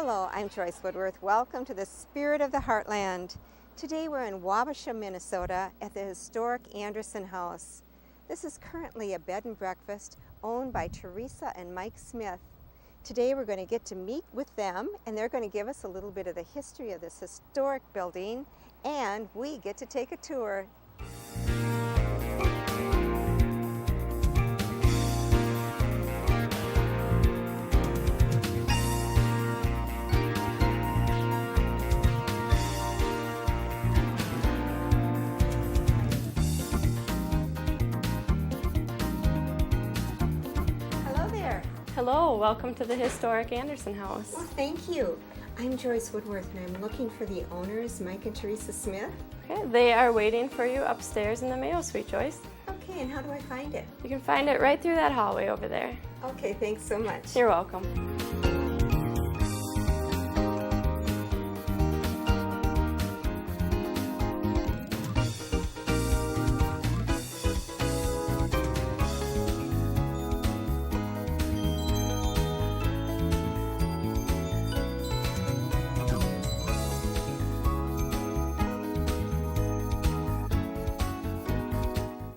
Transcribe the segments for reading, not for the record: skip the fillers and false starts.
Hello, I'm Joyce Woodworth. Welcome to the Spirit of the Heartland. Today we're in Wabasha, Minnesota at the historic Anderson House. This is currently a bed and breakfast owned by Teresa and Mike Smith. Today we're going to get to meet with them and they're going to give us a little bit of the history of this historic building, and we get to take a tour. Hello, welcome to the historic Anderson House. Well, thank you. I'm Joyce Woodworth and I'm looking for the owners, Mike and Teresa Smith. Okay, they are waiting for you upstairs in the Mayo Suite, Joyce. Okay, and how do I find it? You can find it right through that hallway over there. Okay, thanks so much. You're welcome.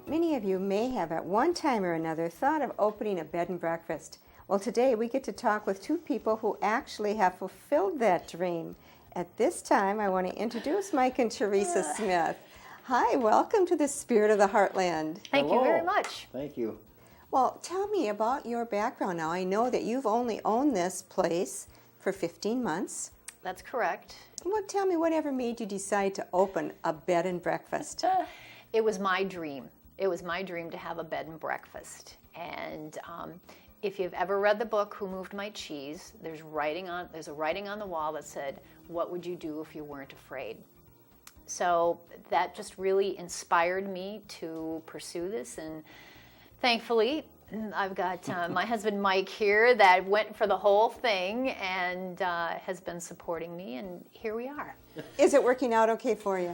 Many of you may have at one time or another thought of opening a bed and breakfast. Well, today we get to talk with two people who actually have fulfilled that dream. At this time, I want to introduce Mike and Teresa Smith. Hi, welcome to the Spirit of the Heartland. Thank you very much. Thank you. Well, tell me about your background now. I know that you've only owned this place for 15 months. That's correct. Well, tell me whatever made you decide to open a bed and breakfast. It was my dream. It was my dream to have a bed and breakfast. And if you've ever read the book, Who Moved My Cheese, there's a writing on the wall that said, what would you do if you weren't afraid? So that just really inspired me to pursue this. And thankfully, I've got my husband Mike here that went for the whole thing and has been supporting me, and here we are. Is it working out okay for you?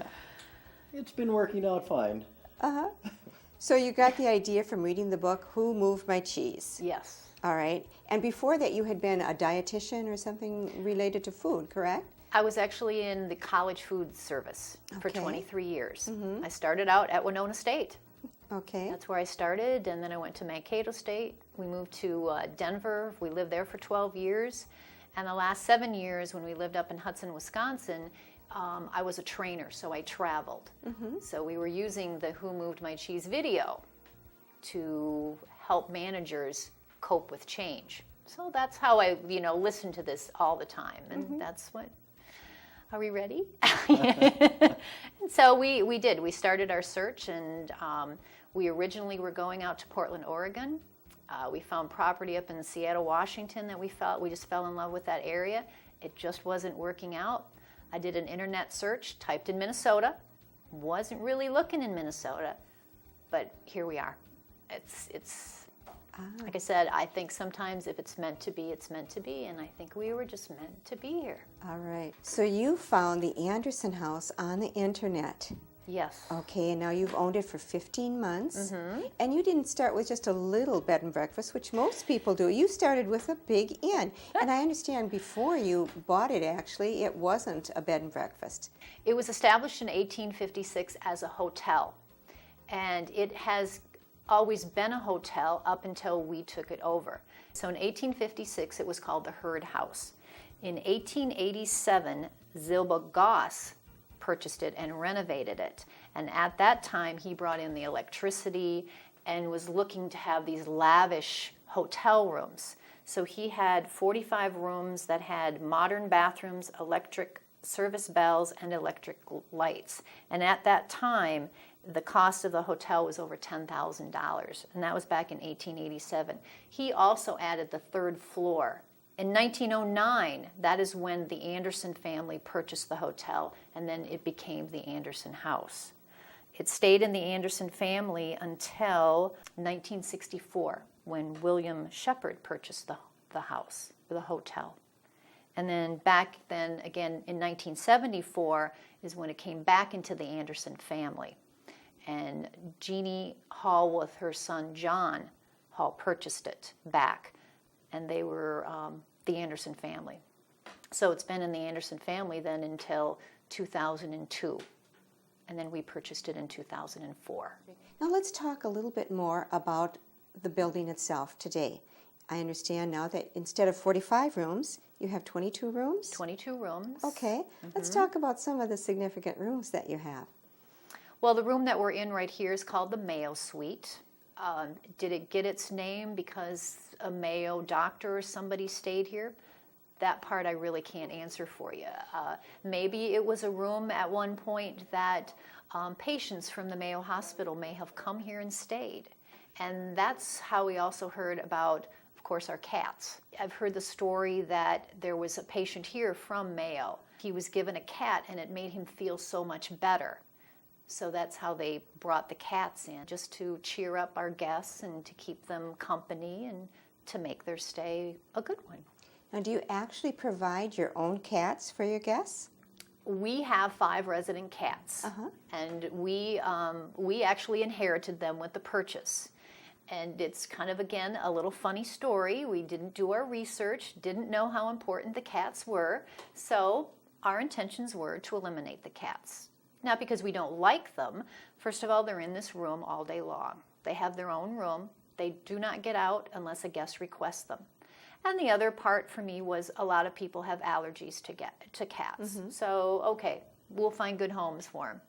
It's been working out fine. Uh-huh. So you got the idea from reading the book, Who Moved My Cheese? Yes. All right. And before that, you had been a dietitian or something related to food, correct? I was actually in the college food service for Okay. 23 years. Mm-hmm. I started out at Winona State. Okay. That's where I started, and then I went to Mankato State. We moved to Denver. We lived there for 12 years. And the last 7 years, when we lived up in Hudson, Wisconsin, I was a trainer, so I traveled. Mm-hmm. So we were using the Who Moved My Cheese video to help managers cope with change. So that's how I, listen to this all the time, and Mm-hmm. that's what. Are we ready? And so we did. We started our search, and we originally were going out to Portland, Oregon. We found property up in Seattle, Washington that we just fell in love with that area. It just wasn't working out. I did an internet search, typed in Minnesota, wasn't really looking in Minnesota, but here we are. It's like I said, I think sometimes if it's meant to be, it's meant to be, and I think we were just meant to be here. All right. So you found the Anderson House on the internet. Yes. Okay, and now you've owned it for 15 months. Mm-hmm. And you didn't start with just a little bed and breakfast, which most people do. You started with a big inn. And I understand before you bought it, actually, it wasn't a bed and breakfast. It was established in 1856 as a hotel, and it has always been a hotel up until we took it over. So in 1856, it was called the Herd House. In 1887, Zilba Goss purchased it and renovated it. And at that time, he brought in the electricity and was looking to have these lavish hotel rooms. So he had 45 rooms that had modern bathrooms, electric service bells, and electric lights. And at that time, the cost of the hotel was over $10,000, and that was back in 1887. He also added the third floor. In 1909, that is when the Anderson family purchased the hotel, and then it became the Anderson House. It stayed in the Anderson family until 1964, when William Shepard purchased the house, the hotel. And then back then, again, in 1974 is when it came back into the Anderson family. And Jeannie Hall with her son John Hall purchased it back, and they were the Anderson family. So it's been in the Anderson family then until 2002. And then we purchased it in 2004. Now let's talk a little bit more about the building itself today. I understand now that instead of 45 rooms, you have 22 rooms? 22 rooms. Okay. Let's talk about some of the significant rooms that you have. Well, the room that we're in right here is called the Mayo Suite. Did it get its name because a Mayo doctor or somebody stayed here? That part I really can't answer for you. Maybe it was a room at one point that patients from the Mayo Hospital may have come here and stayed. And that's how we also heard about, of course, our cats. I've heard the story that there was a patient here from Mayo. He was given a cat and it made him feel so much better. So that's how they brought the cats in, just to cheer up our guests and to keep them company and to make their stay a good one. Now, do you actually provide your own cats for your guests? We have 5 resident cats, and we actually inherited them with the purchase. And it's kind of, again, a little funny story. We didn't do our research, didn't know how important the cats were, so our intentions were to eliminate the cats. Not because we don't like them. First of all, they're in this room all day long. They have their own room. They do not get out unless a guest requests them. And the other part for me was a lot of people have allergies to cats. So, okay, we'll find good homes for them.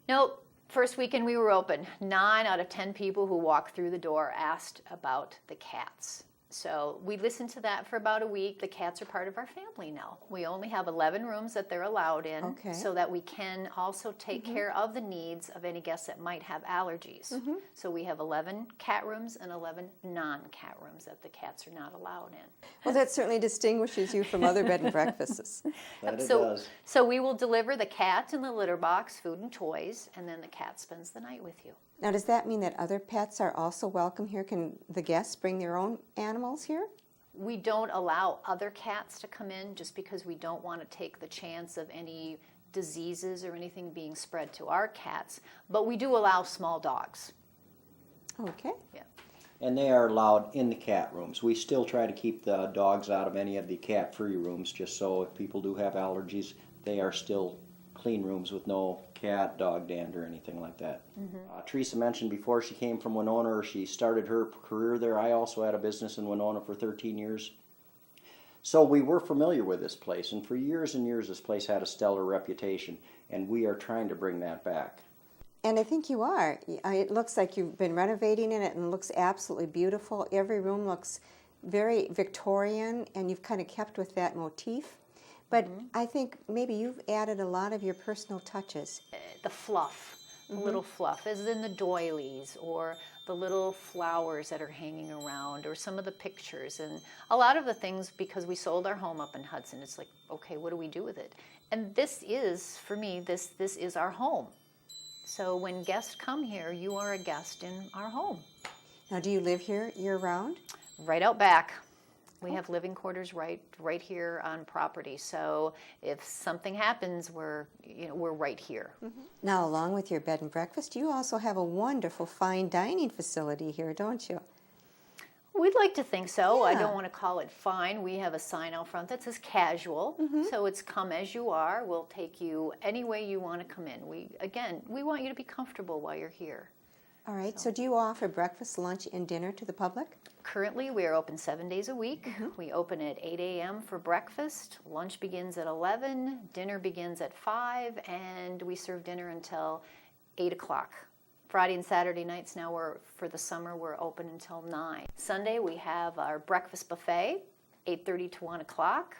Nope. First weekend we were open, 9 out of 10 people who walked through the door asked about the cats. So we listened to that for about a week. The cats are part of our family now. We only have 11 rooms that they're allowed in, so that we can also take care of the needs of any guests that might have allergies. So we have 11 cat rooms and 11 non-cat rooms that the cats are not allowed in. Well, that certainly distinguishes you from other bed and breakfasts. That it does. So we will deliver the cat in the litter box, food and toys, and then the cat spends the night with you. Now, does that mean that other pets are also welcome here? Can the guests bring their own animals here? We don't allow other cats to come in just because we don't want to take the chance of any diseases or anything being spread to our cats, but we do allow small dogs. Okay. Yeah. And they are allowed in the cat rooms. We still try to keep the dogs out of any of the cat-free rooms, just so if people do have allergies, they are still clean rooms with no cat, dog dander, or anything like that. Teresa mentioned before she came from Winona, or she started her career there. I also had a business in Winona for 13 years. So we were familiar with this place, and for years and years this place had a stellar reputation, and we are trying to bring that back. And I think you are. It looks like you've been renovating it and it looks absolutely beautiful. Every room looks very Victorian, and you've kind of kept with that motif. But I think maybe you've added a lot of your personal touches. The fluff, the little fluff, as in the doilies or the little flowers that are hanging around, or some of the pictures, and a lot of the things, because we sold our home up in Hudson, it's like, okay, what do we do with it? And this is, for me, this is our home. So when guests come here, you are a guest in our home. Now, do you live here year-round? Right out back. We have living quarters right here on property. So if something happens, we're right here. Now, along with your bed and breakfast, you also have a wonderful fine dining facility here, don't you? We'd like to think so. I Yeah. don't want to call it fine. We have a sign out front that says casual. So it's come as you are. We'll take you any way you want to come in. We want you to be comfortable while you're here. All right, so do you offer breakfast, lunch, and dinner to the public? Currently, we are open 7 days a week. We open at 8 a.m. for breakfast. Lunch begins at 11. Dinner begins at 5. And we serve dinner until 8 o'clock. Friday and Saturday nights now, for the summer, we're open until 9. Sunday, we have our breakfast buffet, 8:30 to 1 o'clock.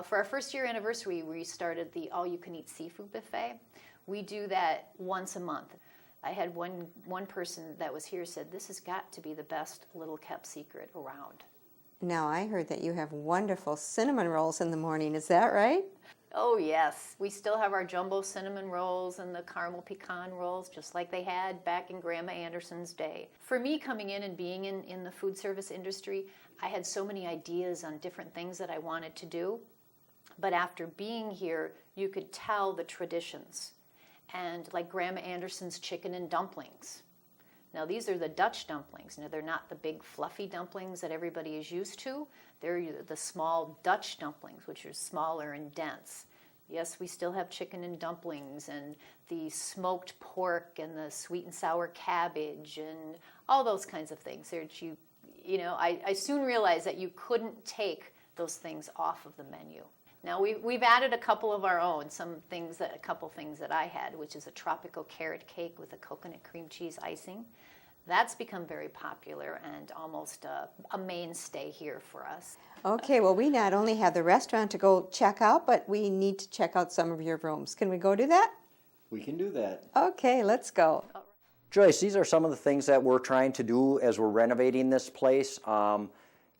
For our first year anniversary, we started the all-you-can-eat seafood buffet. We do that once a month. I had one person that was here said, this has got to be the best little kept secret around. Now, I heard that you have wonderful cinnamon rolls in the morning. Is that right? Oh, yes. We still have our jumbo cinnamon rolls and the caramel pecan rolls, just like they had back in Grandma Anderson's day. For me, coming in and being in the food service industry, I had so many ideas on different things that I wanted to do. But after being here, you could tell the traditions. And like Grandma Anderson's chicken and dumplings. Now these are the Dutch dumplings. Now they're not the big fluffy dumplings that everybody is used to. They're the small Dutch dumplings, which are smaller and dense. Yes, we still have chicken and dumplings and the smoked pork and the sweet and sour cabbage and all those kinds of things. I soon realized that you couldn't take those things off of the menu. Now we've added a couple of our own, a couple things that I had, which is a tropical carrot cake with a coconut cream cheese icing. That's become very popular and almost a mainstay here for us. Okay, well, we not only have the restaurant to go check out, but we need to check out some of your rooms. Can we go do that? We can do that. Okay, let's go. Joyce, these are some of the things that we're trying to do as we're renovating this place.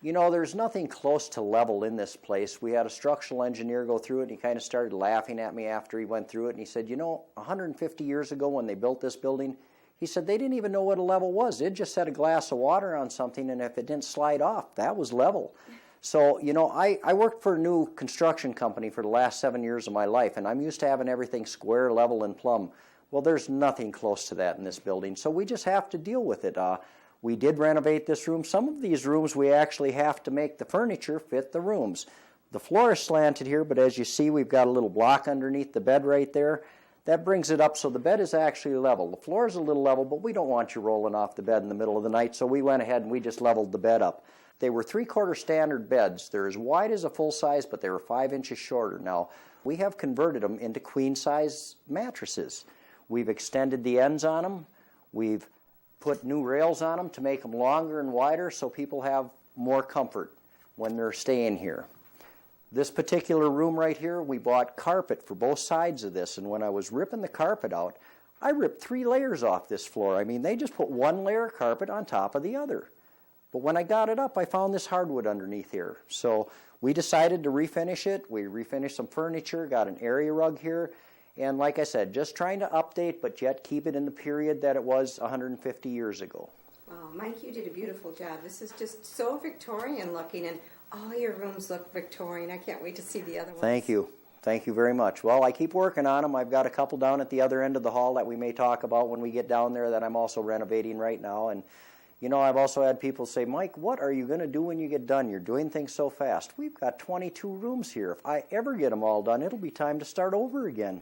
There's nothing close to level in this place. We had a structural engineer go through it, and he kind of started laughing at me after he went through it, and he said, 150 years ago when they built this building, he said they didn't even know what a level was. They'd just set a glass of water on something, and if it didn't slide off, that was level. So, I worked for a new construction company for the last 7 years of my life, and I'm used to having everything square, level, and plumb. Well, there's nothing close to that in this building, so we just have to deal with it. We did renovate this room. Some of these rooms we actually have to make the furniture fit the rooms. The floor is slanted here, but as you see, we've got a little block underneath the bed right there. That brings it up so the bed is actually level. The floor is a little level, but we don't want you rolling off the bed in the middle of the night, so we went ahead and we just leveled the bed up. They were 3/4 standard beds. They're as wide as a full size, but they were 5 inches shorter. Now, we have converted them into queen size mattresses. We've extended the ends on them. We've put new rails on them to make them longer and wider so people have more comfort when they're staying here. This particular room right here, we bought carpet for both sides of this, and when I was ripping the carpet out, I ripped 3 layers off this floor. They just put 1 layer of carpet on top of the other. But when I got it up, I found this hardwood underneath here. So we decided to refinish it. We refinished some furniture, got an area rug here, and like I said, just trying to update, but yet keep it in the period that it was 150 years ago. Wow, Mike, you did a beautiful job. This is just so Victorian looking, and all your rooms look Victorian. I can't wait to see the other ones. Thank you. Thank you very much. Well, I keep working on them. I've got a couple down at the other end of the hall that we may talk about when we get down there that I'm also renovating right now. And, I've also had people say, Mike, what are you going to do when you get done? You're doing things so fast. We've got 22 rooms here. If I ever get them all done, it'll be time to start over again.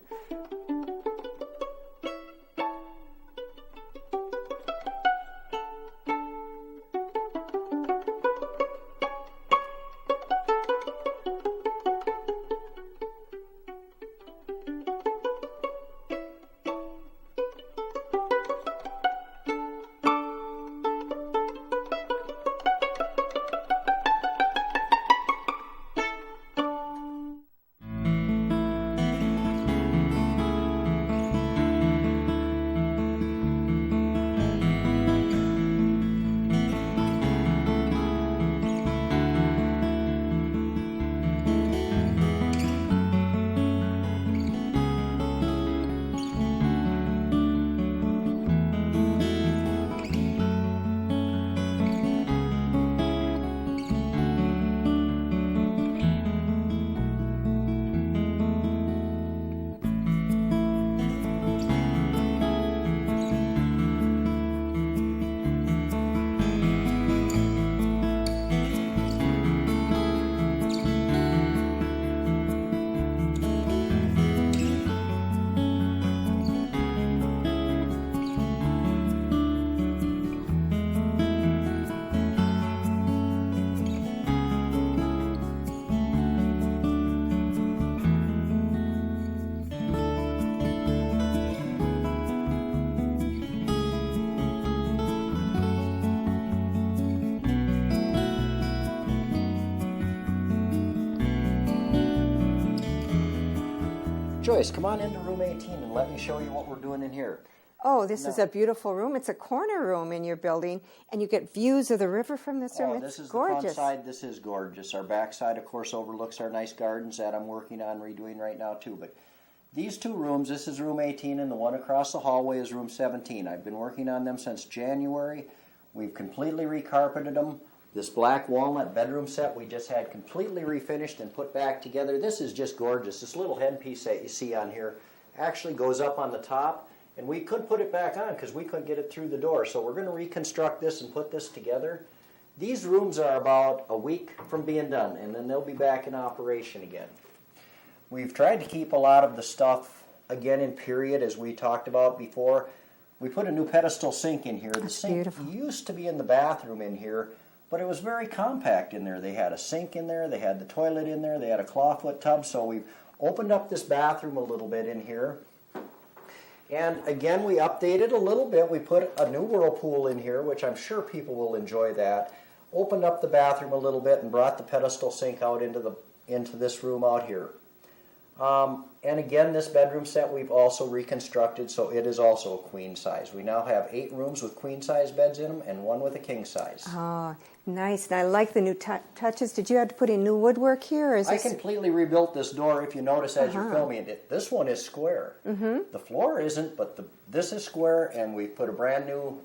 Joyce, come on into room 18 and let me show you what we're doing in here. Oh, this is a beautiful room. It's a corner room in your building, and you get views of the river from this room. This is gorgeous. The front side. This is gorgeous. Our back side, of course, overlooks our nice gardens that I'm working on redoing right now, too. But these two rooms, this is room 18, and the one across the hallway is room 17. I've been working on them since January. We've completely recarpeted them. This black walnut bedroom set we just had completely refinished and put back together. This is just gorgeous. This little headpiece that you see on here actually goes up on the top, And we couldn't put it back on because we couldn't get it through the door. So we're going to reconstruct this and put this together. These rooms are about a week from being done, and then they'll be back in operation again. We've tried to keep a lot of the stuff, again, in period, as we talked about before. We put a new pedestal sink in here. The sink beautiful. used to be in the bathroom in here, but it was very compact in there. They had a sink in there, they had the toilet in there, they had a clawfoot tub, so we've opened up this bathroom a little bit in here. And again, we updated a little bit. We put a new whirlpool in here, which I'm sure people will enjoy that. Opened up the bathroom a little bit and brought the pedestal sink out into this room out here. And again, this bedroom set we've also reconstructed, so it is also a queen size. We now have 8 rooms with queen size beds in them and 1 with a king size. Oh, nice. And I like the new touches. Did you have to put in new woodwork here? Or is I this... completely rebuilt this door, if you notice as you're filming it. This one is square. The floor isn't, but this is square, and we put a brand new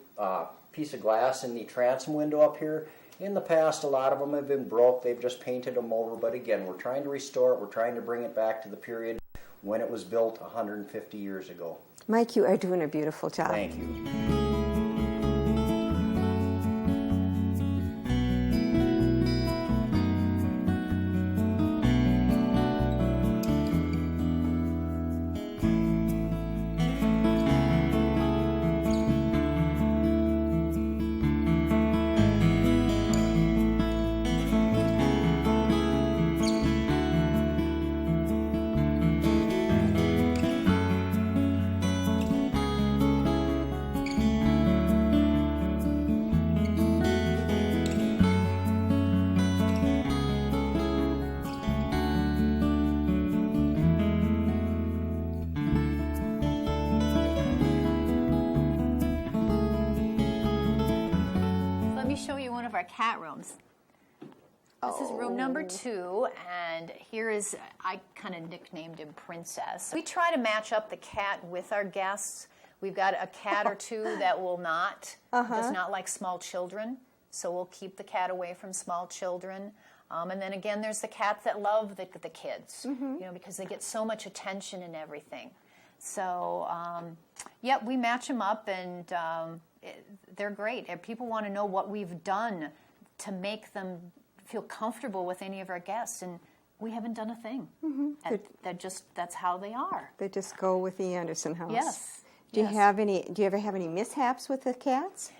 piece of glass in the transom window up here. In the past, a lot of them have been broke. They've just painted them over. But again, we're trying to restore it. We're trying to bring it back to the period when it was built 150 years ago. Mike, you are doing a beautiful job. Thank you. Cat rooms. This is room number 2, and here is, I kind of nicknamed him Princess. We try to match up the cat with our guests. We've got a cat or two that will not, does not like small children, so we'll keep the cat away from small children. And then again, there's the cats that love the kids, you know, because they get so much attention and everything. So, yeah, we match them up, and they're great. And people want to know what we've done to make them feel comfortable with any of our guests, and we haven't done a thing. That's how they are. They just go with the Anderson house. Yes. Do you ever have any mishaps with the cats?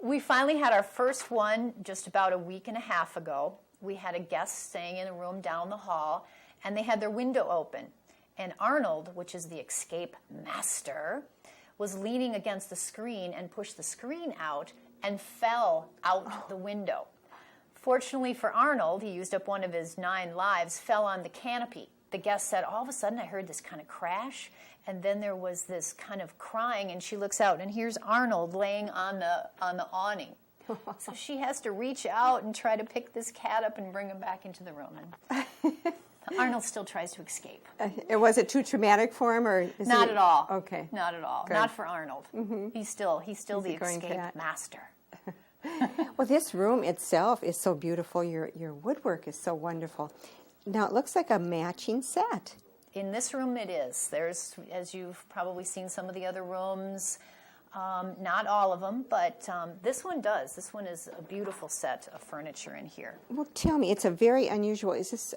We finally had our first one just about a week and a half ago. We had a guest staying in a room down the hall, and they had their window open. And Arnold, which is the escape master, was leaning against the screen and pushed the screen out and fell out the window. Fortunately for Arnold, he used up one of his 9 lives, fell on the canopy. The guest said, all of a sudden I heard this kind of crash, and then there was this kind of crying, and she looks out, and here's Arnold laying on the awning. So she has to reach out and try to pick this cat up and bring him back into the room. And Arnold still tries to escape. Was it too traumatic for him, or is Not at all. Okay. Not at all. Good. Not for Arnold. He's still the escape cat. master. Well, this room itself is so beautiful. Your woodwork is so wonderful. Now, it looks like a matching set. In this room it is. There's, as you've probably seen some of the other rooms, not all of them, but this one does. This one is a beautiful set of furniture in here. Well, tell me, it's a very unusual, is this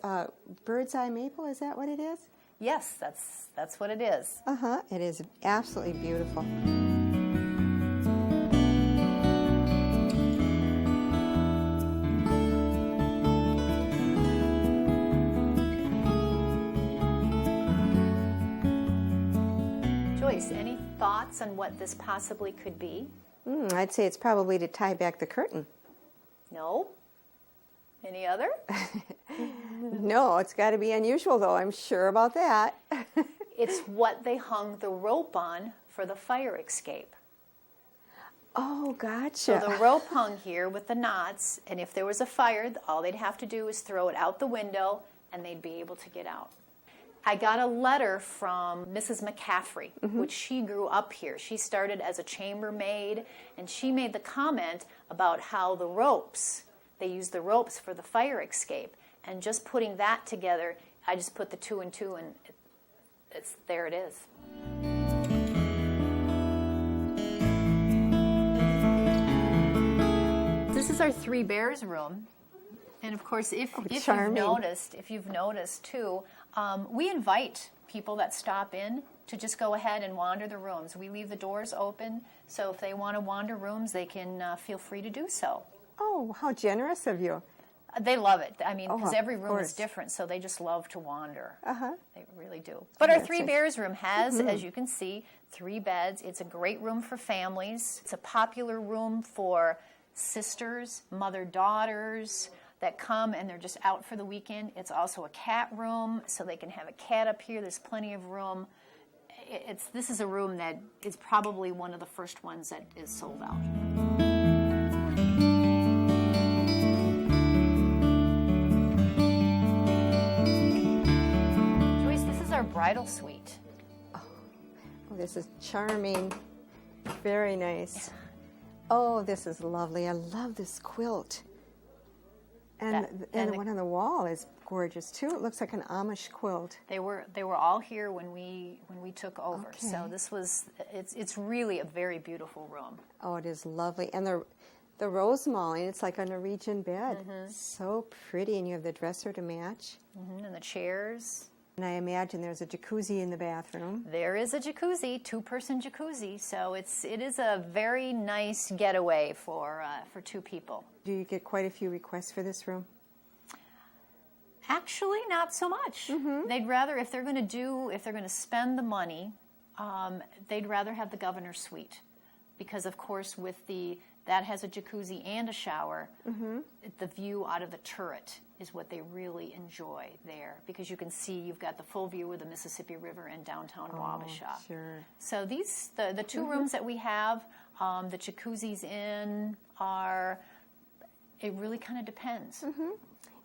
bird's eye maple? Is that what it is? Yes, that's what it is. It is absolutely beautiful. Joyce, any thoughts on what this possibly could be? I'd say it's probably to tie back the curtain. No? Any other? No, it's got to be unusual, though. I'm sure about that. It's what they hung the rope on for the fire escape. Oh, gotcha. So the rope hung here with the knots, and if there was a fire, all they'd have to do is throw it out the window, and they'd be able to get out. I got a letter from Mrs. McCaffrey, which she grew up here. She started as a chambermaid, and she made the comment about how the ropes, they used the ropes for the fire escape, and just putting that together, I just put the 2 and 2, and there it is. is our Three Bears room. And of course, if you've noticed too, we invite people that stop in to just go ahead and wander the rooms. We leave the doors open, so if they want to wander rooms, they can feel free to do so. Oh, how generous of you. They love it. I mean, because every room is different, so they just love to wander. They really do. But our Three Bears room has, as you can see, 3 beds. It's a great room for families. It's a popular room for sisters, mother-daughters that come and they're just out for the weekend. It's also a cat room, so they can have a cat up here. There's plenty of room. This is a room that is probably one of the first ones that is sold out. Joyce, this is our bridal suite. Oh, this is charming. Very nice. Oh, this is lovely. I love this quilt. And the one on the wall is gorgeous too. It looks like an Amish quilt. They were all here when we took over. Okay. So it's really a very beautiful room. Oh, it is lovely. And the rose mulling, it's like a Norwegian bed. So pretty, and you have the dresser to match. And the chairs. And I imagine there's a jacuzzi in the bathroom. There is a jacuzzi, 2-person jacuzzi. So it is a very nice getaway for 2 people. Do you get quite a few requests for this room? Actually, not so much. They'd rather, if they're going to spend the money, they'd rather have the governor's suite, because of course that has a jacuzzi and a shower. The view out of the turret is what they really enjoy there, because you can see you've got the full view of the Mississippi River and downtown Wabasha. Sure. So the 2 rooms that we have, the jacuzzis in are, it really kind of depends.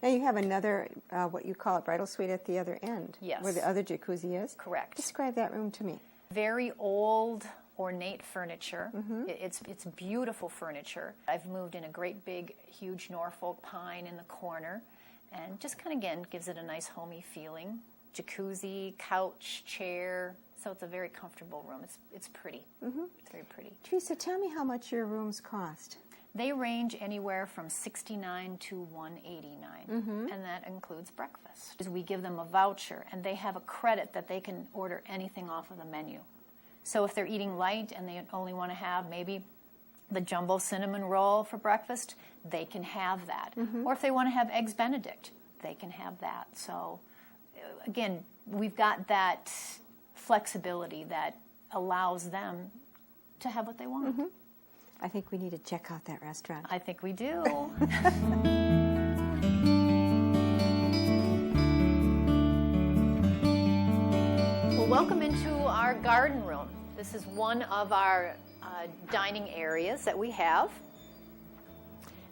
Now you have another, what you call a bridal suite at the other end. Yes. Where the other jacuzzi is. Correct. Describe that room to me. Very old, ornate furniture. It's beautiful furniture. I've moved in a great big, huge Norfolk pine in the corner, and just kind of, again, gives it a nice homey feeling. Jacuzzi, couch, chair. So it's a very comfortable room. It's pretty. It's very pretty. Teresa, tell me how much your rooms cost. They range anywhere from $69 to $189, and that includes breakfast. We give them a voucher, and they have a credit that they can order anything off of the menu. So if they're eating light and they only want to have maybe the jumbo cinnamon roll for breakfast, they can have that. Or if they want to have Eggs Benedict, they can have that. So again, we've got that flexibility that allows them to have what they want. I think we need to check out that restaurant. I think we do. Well, welcome into our garden room. This is one of our dining areas that we have.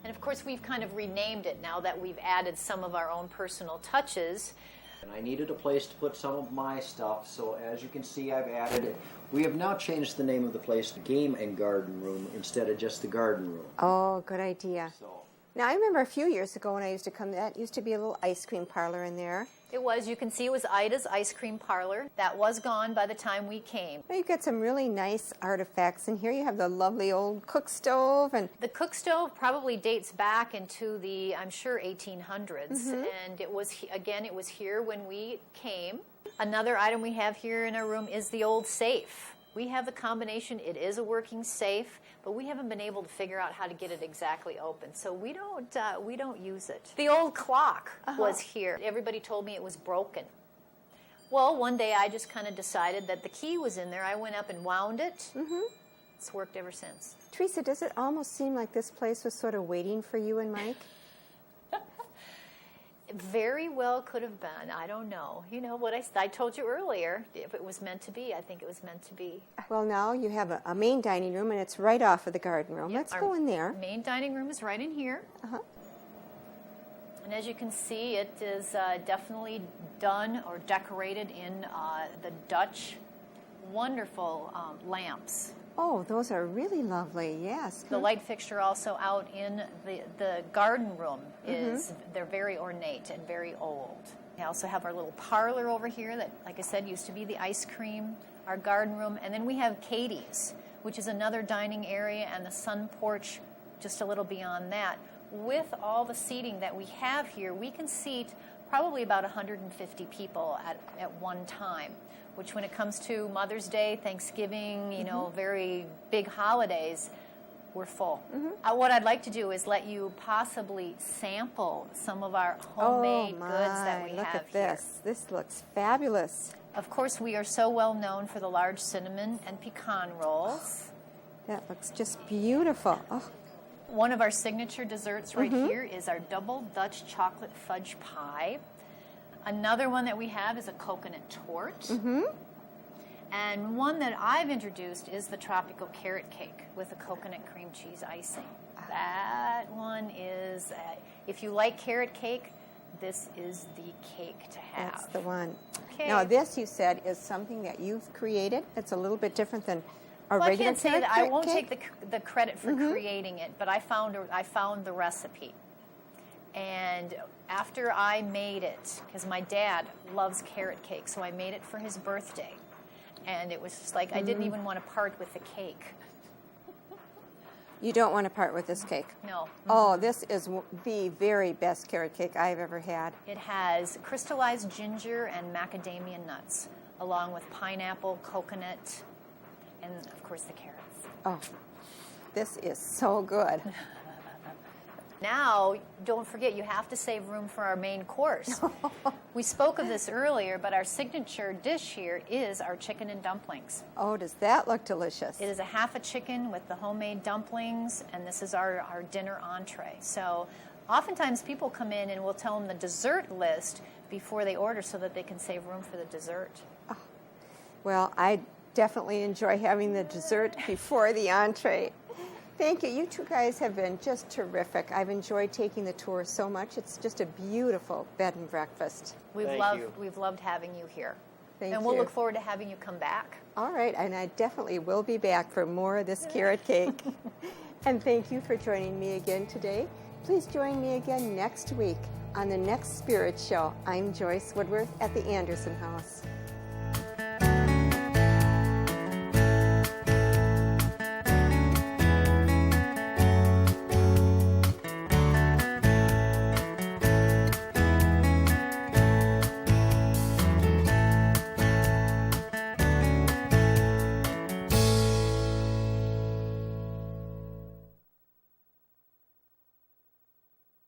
And of course, we've kind of renamed it now that we've added some of our own personal touches. And I needed a place to put some of my stuff, so as you can see, I've added it. We have now changed the name of the place to Game and Garden Room instead of just the garden room. Oh, good idea. So, now, I remember a few years ago when I used to come, that used to be a little ice cream parlor in there. It was. You can see it was Ida's Ice Cream Parlor. That was gone by the time we came. Well, you've got some really nice artifacts in here. You have the lovely old cook stove. And the cook stove probably dates back into the, I'm sure, 1800s. And it was, again, it was here when we came. Another item we have here in our room is the old safe. We have the combination. It is a working safe, but we haven't been able to figure out how to get it exactly open, so we don't use it. The old clock was here. Everybody told me it was broken. Well, one day I just kind of decided that the key was in there. I went up and wound it. It's worked ever since. Teresa, does it almost seem like this place was sort of waiting for you and Mike? Very well could have been. I don't know. You know what I told you earlier. If it was meant to be, I think it was meant to be. Well, now you have a main dining room, and it's right off of the garden room. Yep, Let's go in there. Main dining room is right in here. And as you can see, it is definitely done or decorated in the Dutch wonderful lamps. Oh, those are really lovely, yes. The light fixture also out in the garden room they're very ornate and very old. We also have our little parlor over here that, like I said, used to be the ice cream, our garden room, and then we have Katie's, which is another dining area, and the sun porch just a little beyond that. with all the seating that we have here, we can seat probably about 150 people at one time, which when it comes to Mother's Day, Thanksgiving, you know, very big holidays, we're full. What I'd like to do is let you possibly sample some of our homemade goods that we look have at this. here. This looks fabulous. Of course, we are so well known for the large cinnamon and pecan rolls. That looks just beautiful. Oh, One of our signature desserts right here is our double Dutch chocolate fudge pie. Another one that we have is a coconut torte. And one that I've introduced is the tropical carrot cake with a coconut cream cheese icing. That one is, if you like carrot cake, this is the cake to have. that's the one. Okay. Now, this you said is something that you've created. It's a little bit different than a Well, I regular can't say carrot that. I won't cake. take the credit for creating it, but I found the recipe. And after I made it, because my dad loves carrot cake, so I made it for his birthday. And it was just like, I didn't even want to part with the cake. You don't want to part with this cake. No. Oh, this is the very best carrot cake I've ever had. It has crystallized ginger and macadamia nuts, along with pineapple, coconut, and of course the carrots. Oh, this is so good. Now, don't forget, you have to save room for our main course. We spoke of this earlier, but our signature dish here is our chicken and dumplings. Oh, does that look delicious? It is a half a chicken with the homemade dumplings, and this is our dinner entree. So oftentimes people come in and we'll tell them the dessert list before they order so that they can save room for the dessert. Well, I definitely enjoy having the dessert before the entree. Thank you. You two guys have been just terrific. I've enjoyed taking the tour so much. It's just a beautiful bed and breakfast. We've loved having you here. Thank and we'll you. look forward to having you come back. All right, and I definitely will be back for more of this carrot cake. And thank you for joining me again today. Please join me again next week on the next Spirit Show. I'm Joyce Woodworth at the Anderson House.